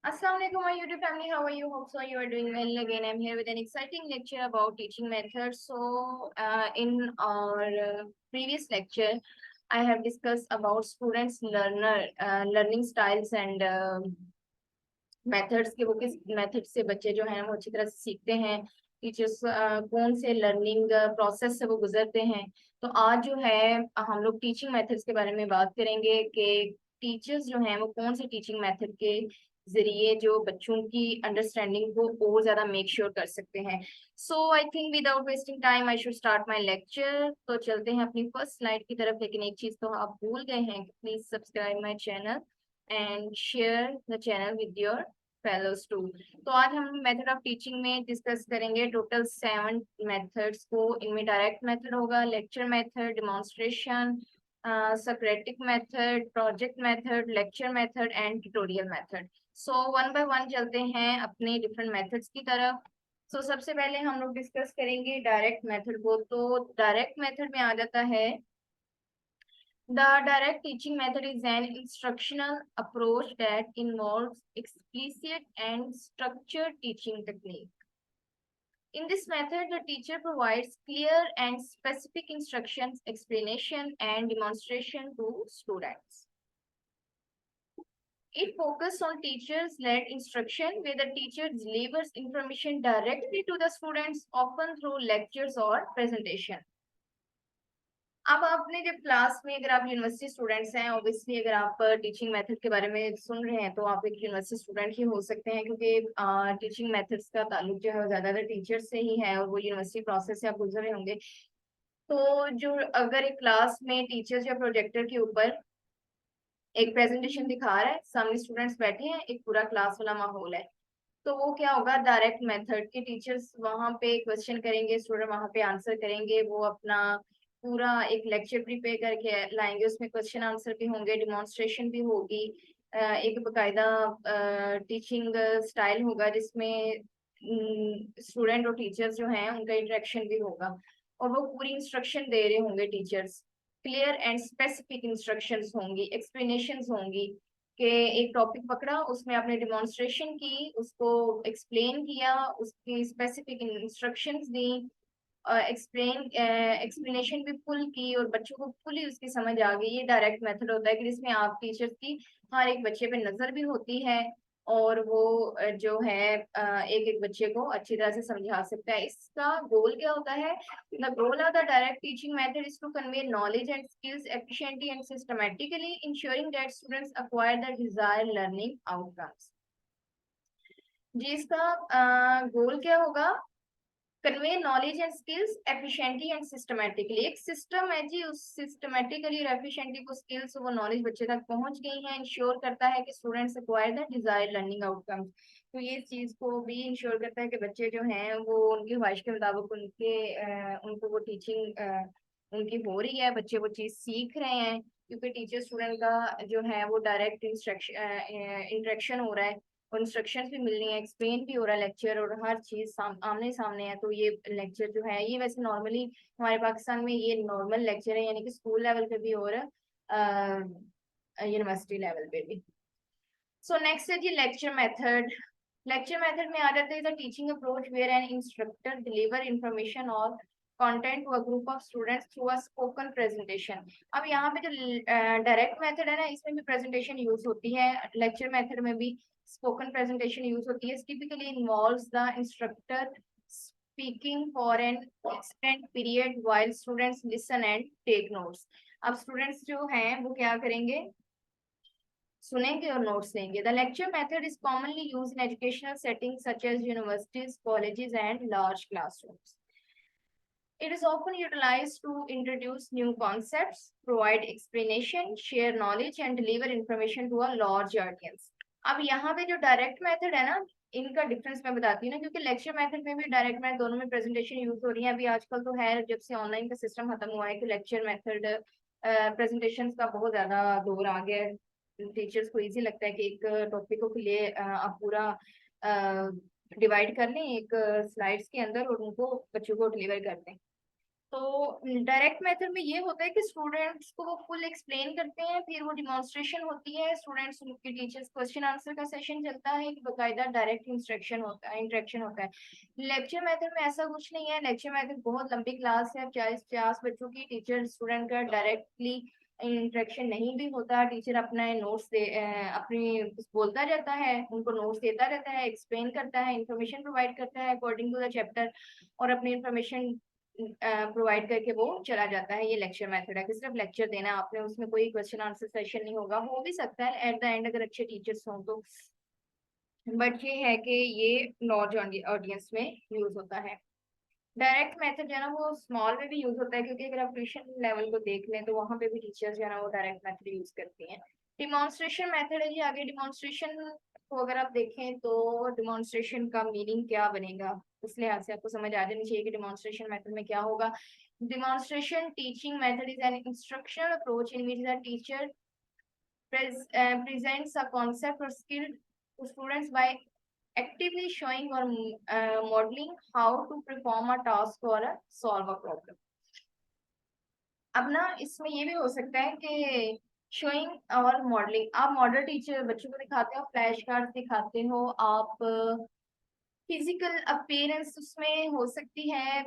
Assalamu alaikum, my YouTube family. How are you? Hope so you are doing well. Again, I'm here with an exciting lecture about teaching methods. In our previous lecture, I have discussed about learning styles and methods के वो किस method से बच्चे जो हैं वो अच्छी तरह से सीखते हैं। टीचर्स कौन से लर्निंग प्रोसेस से वो गुजरते हैं। तो आज जो है हम लोग टीचिंग मेथड्स के बारे में बात करेंगे कि टीचर्स जो हैं वो कौन से टीचिंग मेथड के जरिए जो बच्चों की अंडरस्टैंडिंग को और ज्यादा मेक श्योर कर सकते हैं। So I think without wasting time I should start my lecture. तो चलते हैं अपनी फर्स्ट स्लाइड की तरफ, लेकिन एक चीज तो आप भूल गए हैं कि please subscribe my channel and share the channel with your fellows too. तो आज हम मेथड ऑफ टीचिंग में डिस्कस करेंगे टोटल 7 मेथड्स को। इनमें डायरेक्ट मेथड होगा, lecture method, demonstration, Socratic method, project method, lecture method and tutorial method. So one by one चलते हैं अपने डिफरेंट मेथड्स की तरफ। सबसे पहले हम लोग डिस्कस करेंगे डायरेक्ट मेथड को। तो डायरेक्ट मेथड में आ जाता है, the direct teaching method is an instructional approach that involves explicit and structured teaching technique. In this method, the teacher provides clear and specific instructions, explanation, and demonstration to students. It focuses on teachers-led instruction, where the teacher delivers information directly to the students, often through lectures or presentation. अब आपने जब class में, अगर आप university students हैं, obviously अगर आप teaching method के बारे में सुन रहे हैं तो आप एक यूनिवर्सिटी स्टूडेंट ही हो सकते हैं, क्योंकि टीचिंग मेथड्स का ताल्लुक जो है ज्यादातर टीचर्स से ही है और वो यूनिवर्सिटी प्रोसेस से आप गुजर रहे होंगे। तो जो अगर एक क्लास में टीचर्स या प्रोजेक्टर के ऊपर एक प्रेजेंटेशन दिखा रहा है, सामने स्टूडेंट्स बैठे हैं, एक पूरा क्लास वाला माहौल है, तो वो क्या होगा, डायरेक्ट मेथड के टीचर्स वहां पे क्वेश्चन करेंगे, स्टूडेंट वहां पे आंसर करेंगे, वो अपना पूरा एक लेक्चर प्रिपेयर करके लाएंगे, उसमें क्वेश्चन आंसर भी होंगे, डिमॉन्स्ट्रेशन भी होगी, एक बकायदा टीचिंग स्टाइल होगा जिसमें स्टूडेंट और टीचर्स जो हैं उनका इंटरेक्शन भी होगा, और वो पूरी इंस्ट्रक्शन दे रहे होंगे teachers. Clear and specific instructions होंगी, एक्सप्लेनेशंस होंगी कि एक टॉपिक पकड़ा, उसमें आपने डिमॉन्स्ट्रेशन की, उसको एक्सप्लेन किया, उसकी स्पेसिफिक इंस्ट्रक्शंस दी, एक्सप्लेनेशन भी फुल की और बच्चों को फुली उसकी समझ आ गई। ये डायरेक्ट मेथड होता है कि जिसमें आप टीचर्स की हर एक बच्चे पे नजर भी होती है और वो जो है एक एक बच्चे को अच्छी तरह से समझा सकता है। इसका गोल क्या होता है? The goal of the direct teaching method is to convey knowledge and skills efficiently and systematically, ensuring that students acquire the desired learning outcomes. जी, इसका गोल क्या होगा? Convey knowledge and skills efficiently and systematically. एक system है जी, उस systematically और efficiently वो स्किल्स, वो नॉलेज बच्चे तक पहुंच गई है, इंश्योर करता है कि students acquire the desired learning outcomes. तो ये चीज को भी इंश्योर करता है कि बच्चे जो हैं वो उनकी ख्वाहिश के मुताबिक उनको वो टीचिंग उनकी हो रही है, बच्चे वो चीज सीख रहे हैं, क्योंकि टीचर स्टूडेंट का जो है वो डायरेक्ट इंस्ट्रक्शन हो रहा है और इंस्ट्रक्शंस भी मिल रही हैं, एक्सप्लेन भी हो रहा है लेक्चर, और हर चीज आमने सामने है। तो ये लेक्चर जो है ये वैसे नॉर्मली हमारे पाकिस्तान में ये नॉर्मल लेक्चर है, यानी कि स्कूल लेवल पे भी और यूनिवर्सिटी लेवल पे भी। सो नेक्स्ट है जी लेक्चर मेथड। लेक्चर मेथड में आ जाते हैं the teaching approach where an instructor deliver information और content to a group of students through a spoken presentation. अब यहाँ पे जो डायरेक्ट मेथड है ना, इसमें भी प्रेजेंटेशन यूज होती है, लेक्चर मेथड में भी स्पोकन प्रेजेंटेशन यूज होती है। Typically involves the instructor speaking for an extend period while students listen and take notes. अब स्टूडेंट्स जो हैं वो क्या करेंगे, सुनेंगे और नोट्स लेंगे। The lecture method is commonly used in educational settings such as universities, colleges and large classrooms. It is often utilized to introduce new concepts, provide explanation, share knowledge and deliver information to a large audience. अब यहाँ पे जो direct method है ना, इनका difference मैं बताती हूँ ना, क्योंकि लेक्चर मेथड में भी डायरेक्ट मेथड दोनों में प्रेजेंटेशन यूज हो रही है। अभी आजकल तो है, जब से ऑनलाइन का सिस्टम खत्म हुआ है, कि लेक्चर मेथड प्रेजेंटेशन का बहुत ज्यादा दौर आ गया है। टीचर्स को इजी लगता है कि एक टॉपिक को लिए आप पूरा डिवाइड कर लें एक स्लाइड्स के अंदर और उनको बच्चों को डिलीवर कर दें। तो डायरेक्ट मेथड में ये होता है कि स्टूडेंट्स को वो फुल एक्सप्लेन करते हैं, फिर वो डिमॉन्स्ट्रेशन होती है, स्टूडेंट्स के टीचर्स क्वेश्चन आंसर का सेशन चलता है, एक बकायदा डायरेक्ट इंस्ट्रक्शन होता है। लेक्चर मेथड में ऐसा कुछ नहीं है। लेक्चर मेथड बहुत लंबी क्लास है, 40-50 बच्चों की, टीचर स्टूडेंट का डायरेक्टली इंटरेक्शन नहीं भी होता। टीचर अपना नोट्स अपनी बोलता रहता है, उनको नोट्स देता रहता है, एक्सप्लेन करता है, इंफॉर्मेशन प्रोवाइड करता है अकॉर्डिंग टू द चैप्टर, और अपनी इंफॉर्मेशन प्रोवाइड करके वो चला जाता है। ये लेक्चर मेथड है कि सिर्फ लेक्चर देना है आपने, उसमें कोई क्वेश्चन आंसर सेशन नहीं होगा। हो भी सकता है एट द एंड अगर अच्छे टीचर्स हों तो, बट ये है कि ये लार्ज ऑडियंस में यूज होता है। डायरेक्ट मेथड जो है ना वो स्मॉल में भी यूज होता है, क्योंकि अगर आप ट्यूशन लेवल को देख लें तो वहां पे भी टीचर्स जो है ना वो डायरेक्ट मेथड यूज करती हैं। डिमॉन्स्ट्रेशन मेथड है जी। आगे डिमॉन्स्ट्रेशन को अगर आप देखें तो डिमॉन्स्ट्रेशन का मीनिंग क्या बनेगा, इस लिहाज से आपको समझ आ जानी चाहिए कि डिमॉन्स्ट्रेशन मेथड में क्या होगा। Demonstration teaching method is an instructional approach in which the teacher presents a concept or skill to students by actively showing or modeling how to perform a task or solve a problem। अब ना इसमें ये भी हो सकता है कि showing और मॉडलिंग, आप मॉडल टीचर बच्चों को दिखाते हो, फ्लैश कार्ड दिखाते हो, आप फिजिकल अपीयरेंस उसमें हो सकती है।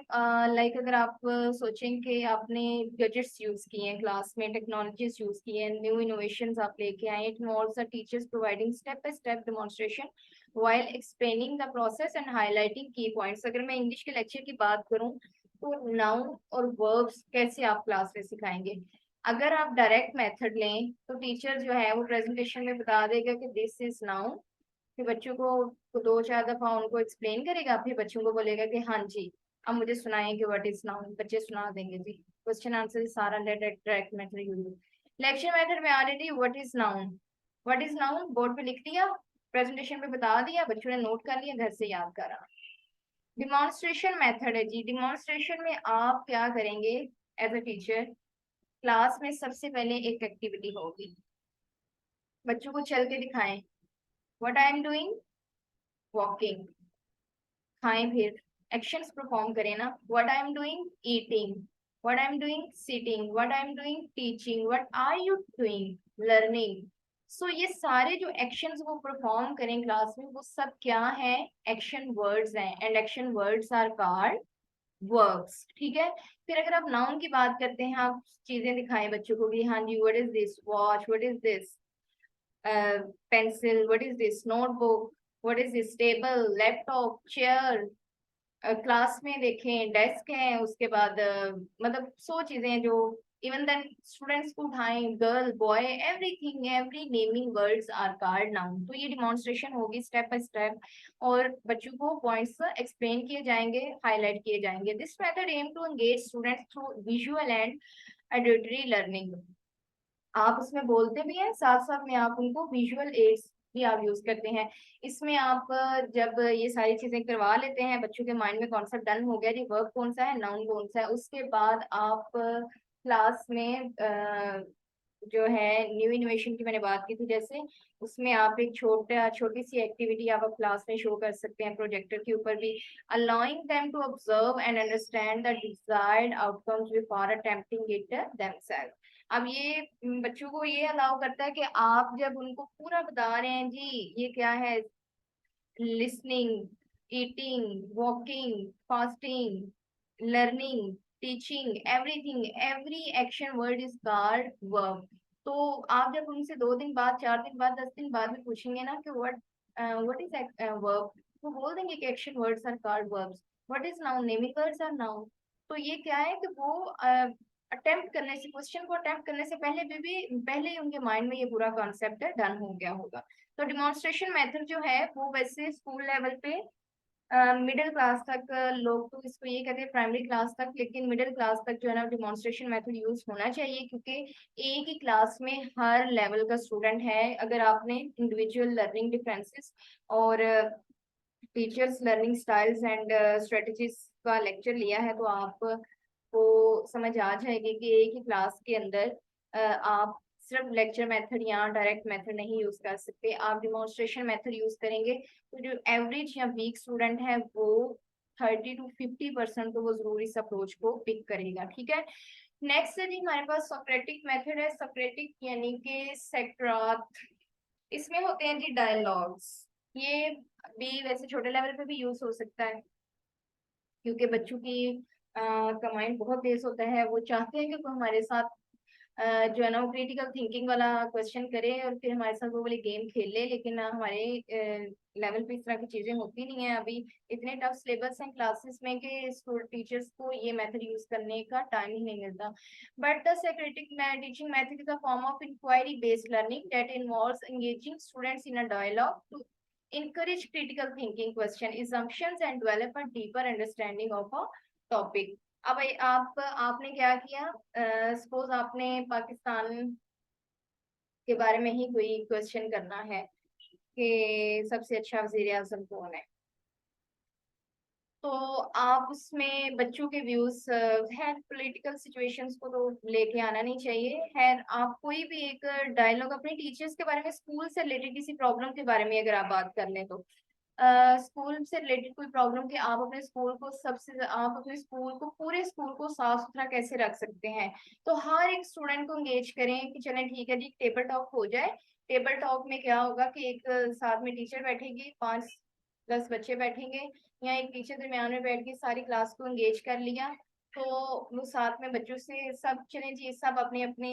लाइक अगर आप सोचें कि आपने गैजेट्स यूज किए हैं क्लास में, टेक्नोलॉजीज यूज की हैं, न्यू इनोवेशंस आप लेके आए, it involves the teachers providing step by step demonstration while explaining the process and highlighting की पॉइंट्स। अगर मैं इंग्लिश के लेक्चर की बात करूं तो नाउन और वर्ब्स कैसे आप क्लास में सिखाएंगे। अगर आप डायरेक्ट मेथड लें तो टीचर जो है वो प्रेजेंटेशन में बता देगा कि दिस इज नाउन, फिर बच्चों को 2-4 दफा उनको एक्सप्लेन करेगा, फिर बच्चों को बोलेगा कि हाँ जी अब मुझे सुनाएं कि व्हाट इज नाउन, बच्चे सुना देंगे जी, क्वेश्चन आंसर सारा direct method use. Lecture method में already what is noun, what is noun board पे लिख दिया, प्रेजेंटेशन पे बता दिया, बच्चों ने नोट कर लिया, घर से याद करा। डिमॉन्स्ट्रेशन मेथड है जी। डिमॉन्स्ट्रेशन में आप क्या करेंगे एज अ टीचर, क्लास में सबसे पहले एक एक्टिविटी होगी, बच्चों को चल के दिखाएं, what I am doing, walking, खाएं, फिर एक्शंस परफॉर्म करें ना, what I am doing eating, what I am doing sitting, what I am doing teaching, what are you doing learning. So ये सारे जो एक्शंस वो परफॉर्म करें क्लास में वो सब क्या है, एक्शन वर्ड्स हैं, and action words are called verbs. ठीक है। फिर अगर आप नाउन की बात करते हैं, आप चीजें दिखाएं बच्चों को भी, हाँ जी what is this watch, what is this pencil, what is this notebook, what is this table, laptop, chair. Class में देखें डेस्क है, उसके बाद मतलब 100 चीजें जो इवन देन स्टूडेंट्स को उठाएं, girl boy everything, every naming words are called noun. तो ये डिमॉन्स्ट्रेशन होगी स्टेप बाय स्टेप, और बच्चों को पॉइंट्स एक्सप्लेन किए जाएंगे, हाईलाइट किए जाएंगे। This method aim to engage students through visual and auditory learning. आप उसमें बोलते भी हैं, साथ साथ में आप उनको विजुअल एड्स भी आप यूज करते हैं। इसमें आप जब ये सारी चीजें करवा लेते हैं, बच्चों के माइंड में कॉन्सेप्ट डन हो गया जी, वर्ब कौन सा है, नाउन कौन सा है, उसके बाद आप क्लास में जो है न्यू इनोवेशन की मैंने बात की थी जैसे, उसमें आप एक छोटी सी एक्टिविटी आप क्लास में शो कर सकते हैं प्रोजेक्टर के ऊपर भी, allowing them to observe and understand the desired outcomes before attempting it themselves। अब ये बच्चों को ये अलाउ करता है कि आप जब उनको पूरा बता रहे हैं जी ये क्या है, listening, eating, walking, fasting, learning, teaching, everything, every action word is called verb. तो आप जब उनसे 2 दिन बाद, 4 दिन बाद, 10 दिन बाद में पूछेंगे ना कि व्हाट इज वर्ब, वो बोल देंगे कि action words are called verbs. What is noun, naming words are noun. तो ये क्या है कि वो अटेम्प्ट करने से, क्वेश्चन को अटेम्प्ट करने से पहले ही उनके माइंड में ये पूरा कॉन्सेप्ट डन हो गया होगा। तो डिमॉन्स्ट्रेशन मेथड जो है वो वैसे स्कूल लेवल पे मिडिल क्लास तक, लोग तो इसको ये कहते हैं प्राइमरी क्लास तक, लेकिन मिडिल क्लास तक जो है ना डिमॉन्स्ट्रेशन मेथड यूज होना चाहिए, क्योंकि एक ही क्लास में हर लेवल का स्टूडेंट है। अगर आपने इंडिविजुअल लर्निंग डिफरेंसेस और teachers learning styles and strategies का लेक्चर लिया है तो आपको समझ आ जाएगी कि एक ही क्लास के अंदर आप सिर्फ लेक्चर मेथड या डायरेक्ट मेथड नहीं यूज कर सकते, आप डिमॉन्स्ट्रेशन मेथड यूज करेंगे। तो जो एवरेज या वीक स्टूडेंट है वो 30 to 50% तो वो जरूर इस अप्रोच को पिक करेगा। ठीक है, नेक्स्ट है जी हमारे पास सोक्रेटिक मेथड है। सोक्रेटिक यानी कि सैक्रात, इसमें होते हैं जी डायलॉग्स। ये भी वैसे छोटे लेवल पे भी यूज हो सकता है, क्योंकि बच्चों की का माइंड बहुत तेज होता है, वो चाहते हैं कि कोई हमारे साथ जो है ना वो क्रिटिकल थिंकिंग वाला क्वेश्चन करे और फिर हमारे साथ वो वाली गेम खेल ले। लेकिन हमारे लेवल पे इस तरह की चीजें होती नहीं है। अभी इतने टफ सिलेबस हैं क्लासेस में कि स्कूल टीचर्स को ये मेथड यूज करने का टाइम ही नहीं मिलता। But the socratic teaching method is a form of inquiry based learning that involves engaging students in a dialogue to encourage critical thinking, question assumptions and develop a deeper understanding of a topic। अब आपने क्या किया, suppose आपने पाकिस्तान के बारे में ही कोई question करना है कि सबसे अच्छा वजीर आजम कौन है, तो आप उसमें बच्चों के व्यूज है, पॉलिटिकल सिचुएशंस को तो लेके आना नहीं चाहिए है। आप कोई भी एक डायलॉग अपने टीचर्स के बारे में, स्कूल से रिलेटेड किसी प्रॉब्लम के बारे में अगर आप बात कर लें, तो स्कूल से रिलेटेड कोई प्रॉब्लम कि आप अपने स्कूल को आप अपने स्कूल को, पूरे स्कूल को साफ सुथरा कैसे रख सकते हैं, तो हर एक स्टूडेंट को एंगेज करें कि चलें ठीक है जी टेबल टॉक हो जाए। टेबल टॉक में क्या होगा कि एक साथ में टीचर बैठेगी, 5-10 बच्चे बैठेंगे, या एक टीचर दरमियान में बैठ के सारी क्लास को एंगेज कर लिया, तो वो साथ में बच्चों से सब चलें जी सब अपने अपने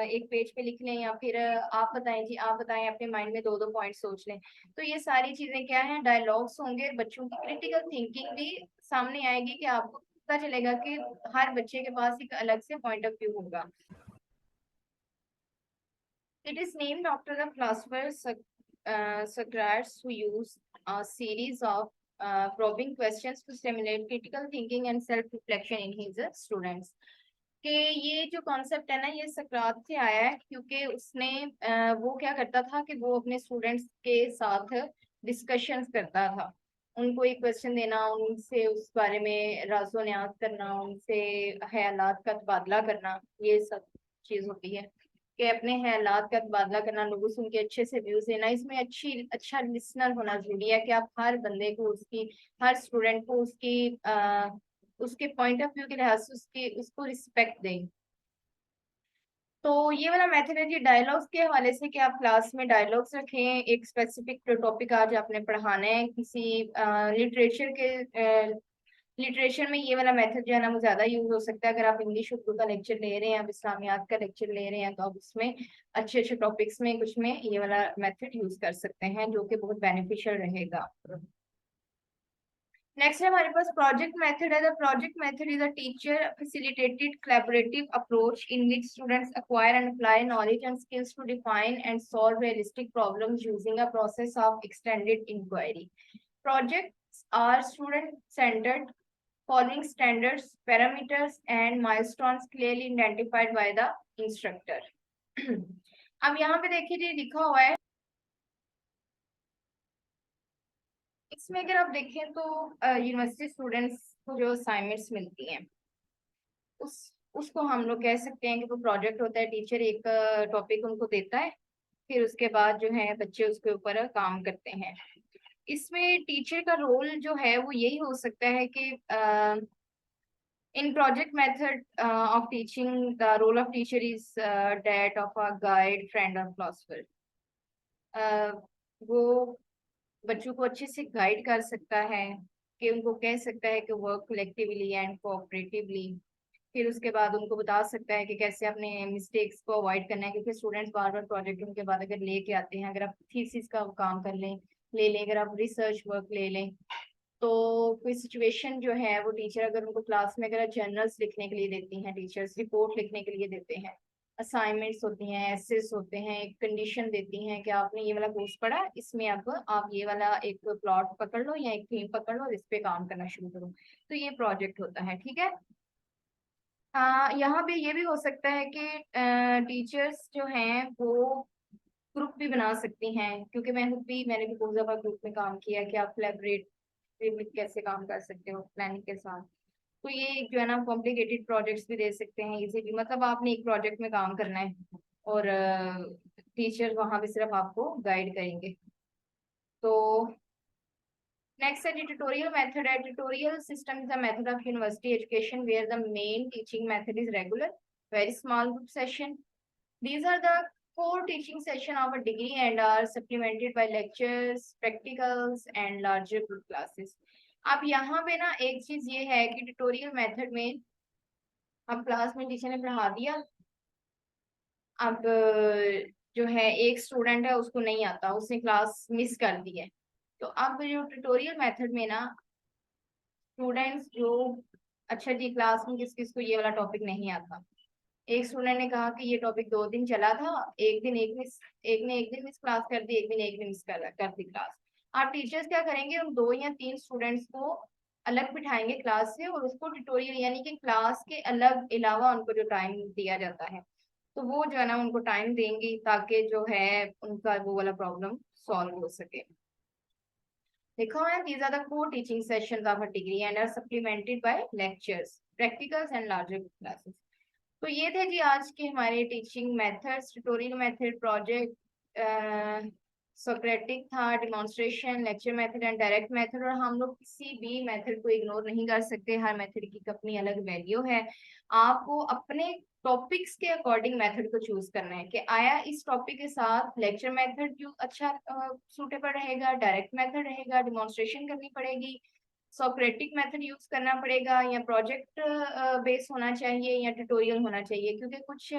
एक पेज पे लिख लें, या फिर आप बताएं जी, आप बताएं, अपने माइंड में 2-2 पॉइंट सोच लें। तो ये सारी चीजें क्या है, डायलॉग्स होंगे, बच्चों की क्रिटिकल थिंकिंग भी सामने आएगी कि आपको पता चलेगा कि हर बच्चे के पास एक अलग से पॉइंट ऑफ व्यू होगा। It is named after the philosopher Socrates, who used a series of probing questions to stimulate critical thinking and self-reflection in his students। कि ये जो कॉन्सेप्ट है ना, ये सकरात से आया है, क्योंकि उसने वो क्या करता था कि वो अपने स्टूडेंट्स के साथ डिस्कशंस करता था। उनको एक क्वेश्चन देना, उनसे उस बारे में राज़ो न्याज करना, उनसे ख्यालात का तबादला करना, ये सब चीज होती है कि अपने ख्यालात का तबादला करना, लोगों से उनके अच्छे से व्यूज लेना। इसमें अच्छा लिसनर होना जरूरी है कि आप हर बंदे को, उसकी हर स्टूडेंट को उसके पॉइंट ऑफ व्यू के लिहाज से उसको रिस्पेक्ट दें। तो ये वाला मेथड है जी डायलॉग्स के हवाले से, कि आप क्लास में डायलॉग्स रखें। एक स्पेसिफिक टॉपिक आज आपने पढ़ाना है, किसी लिटरेचर के लिटरेचर में ये वाला मेथड जो है ना वो ज्यादा यूज हो सकता है। अगर आप इंग्लिश उर्दू का लेक्चर ले रहे हैं, आप इस्लामियात का लेक्चर ले रहे हैं, तो आप उसमें अच्छे अच्छे टॉपिक्स में कुछ में ये वाला मेथड यूज कर सकते हैं, जो कि बहुत बेनिफिशियल रहेगा। नेक्स्ट है हमारे पास प्रोजेक्ट मेथड है। The project method is a teacher facilitated collaborative approach in which students acquire and apply knowledge and skills to define and solve realistic problems using a process of extended inquiry। Projects are student centered, following standards, parameters and milestones clearly identified by the instructor। अब यहाँ पे देखिए जी लिखा हुआ है, इसमें अगर आप देखें तो यूनिवर्सिटी स्टूडेंट्स को जो असाइनमेंट्स मिलती हैं, उस उसको हम लोग कह सकते हैं कि वो प्रोजेक्ट होता है। टीचर एक टॉपिक उनको देता है, फिर उसके बाद जो है बच्चे उसके ऊपर काम करते हैं। इसमें टीचर का रोल जो है वो यही हो सकता है कि in project method of teaching, the role of teacher is that of a guide, friend or philosopher। वो बच्चों को अच्छे से गाइड कर सकता है, कि उनको कह सकता है कि वर्क कलेक्टिवली एंड कोऑपरेटिवली। फिर उसके बाद उनको बता सकता है कि कैसे अपने मिस्टेक्स को अवॉइड करना है, क्योंकि स्टूडेंट्स बार बार प्रोजेक्ट उनके बाद अगर लेके आते हैं, अगर आप थीसिस का काम कर लें ले लें, अगर आप रिसर्च वर्क ले लें, तो कोई सिचुएशन जो है वो टीचर अगर उनको क्लास में अगर जर्नल्स लिखने के लिए देती हैं, टीचर्स रिपोर्ट लिखने के लिए देते हैं, असाइनमेंट्स होती हैं, एसेस होते हैं, एक कंडीशन देती हैं कि आपने ये वाला कोर्स पढ़ा, इसमें अब आप ये वाला एक प्लॉट पकड़ लो या एक थीम पकड़ लो और इस पे काम करना शुरू करो, तो ये प्रोजेक्ट होता है। ठीक है, यहाँ पे ये भी हो सकता है कि टीचर्स जो हैं वो ग्रुप भी बना सकती हैं, क्योंकि मैंने भी बहुत ज्यादा ग्रुप में काम किया है कि आप कोलैबोरेट कैसे काम कर सकते हो प्लानिंग के साथ। तो ये एक जो है ना कॉम्प्लिकेटेड प्रोजेक्ट्स भी दे सकते हैं इजीली, मतलब आपने एक प्रोजेक्ट में काम करना है और टीचर वहां पे सिर्फ आपको गाइड करेंगे। तो नेक्स्ट है ट्यूटोरियल मेथड है। Tutorial system is a method of university education where the main teaching method is regular very small group session. These are the core teaching session of a degree and are supplemented by lectures, practicals and larger group classes. अब यहाँ पे ना एक चीज ये है कि tutorial method में अब क्लास में टीचर ने पढ़ा दिया, अब जो है एक स्टूडेंट है उसको नहीं आता, उसने क्लास मिस कर दी है, तो अब जो ट्यूटोरियल मेथड में ना स्टूडेंट्स जो, अच्छा जी क्लास में किस किस को ये वाला टॉपिक नहीं आता, एक स्टूडेंट ने कहा कि ये टॉपिक 2 दिन चला था, एक ने एक दिन मिस क्लास कर दी, एक दिन मिस कर दी क्लास. आप टीचर्स क्या करेंगे, उन 2 या 3 स्टूडेंट्स को अलग बिठाएंगे क्लास से और उसको ट्यूटोरियल यानी कि क्लास के अलग अलावा उनको जो टाइम दिया जाता है तो वो जो है ना उनको टाइम देंगी ताकि जो है उनका वो वाला प्रॉब्लम सॉल्व हो सके. देखो है these are the core teaching sessions of a degree and are supplemented by lectures, practicals and larger classes. तो ये थे जी आज के हमारे teaching methods. Tutorial method, project, socratic था, demonstration, lecture method and direct method. और हम लोग किसी भी मेथड को इग्नोर नहीं कर सकते, हर मेथड की अपनी अलग वैल्यू है. आपको अपने टॉपिक्स के अकॉर्डिंग मेथड को चूज करना है कि आया इस टॉपिक के साथ लेक्चर मेथड जो अच्छा सूटेबल रहेगा, डायरेक्ट मेथड रहेगा, डिमॉन्स्ट्रेशन करनी पड़ेगी, सोक्रेटिक मेथड यूज करना पड़ेगा, या प्रोजेक्ट बेस होना चाहिए, या ट्यूटोरियल होना चाहिए. क्योंकि कुछ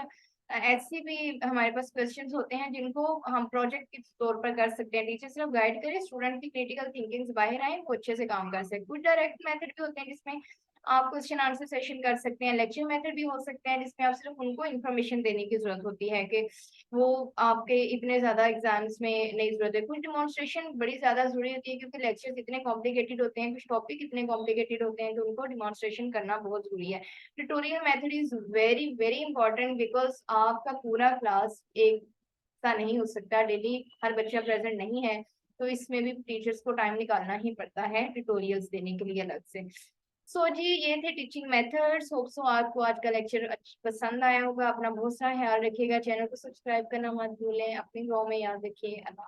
ऐसे भी हमारे पास क्वेश्चंस होते हैं जिनको हम प्रोजेक्ट के तौर पर कर सकते हैं. टीचर सिर्फ गाइड करे, स्टूडेंट की क्रिटिकल थिंकिंग से बाहर आए, वो अच्छे से काम कर सके. कुछ डायरेक्ट मेथड भी होते हैं जिसमें आप क्वेश्चन आंसर सेशन कर सकते हैं. लेक्चर मेथड भी हो सकते हैं जिसमें आप सिर्फ उनको इन्फॉर्मेशन देने की जरूरत होती है कि वो आपके इतने ज्यादा एग्जाम्स में नहीं जरूरत है. कुछ डिमॉन्स्ट्रेशन बड़ी ज्यादा जरूरी होती है क्योंकि लेक्चर्स इतने कॉम्प्लिकेटेड होते हैं, कुछ टॉपिक इतने कॉम्प्लिकेटेड होते हैं तो उनको डिमॉन्स्ट्रेशन करना बहुत जरूरी है. Tutorial method is very very important because आपका पूरा क्लास एक सा नहीं हो सकता, डेली हर बच्चा प्रेजेंट नहीं है, तो इसमें भी टीचर्स को टाइम निकालना ही पड़ता है ट्यूटोरियल्स देने के लिए अलग से. सो जी ये थे टीचिंग मेथड्स. होप सो आपको आज का लेक्चर पसंद आया होगा. अपना बहुत सारा ख्याल रखिएगा, चैनल को सब्सक्राइब करना मत भूलें, अपनी दुआ में याद रखिए.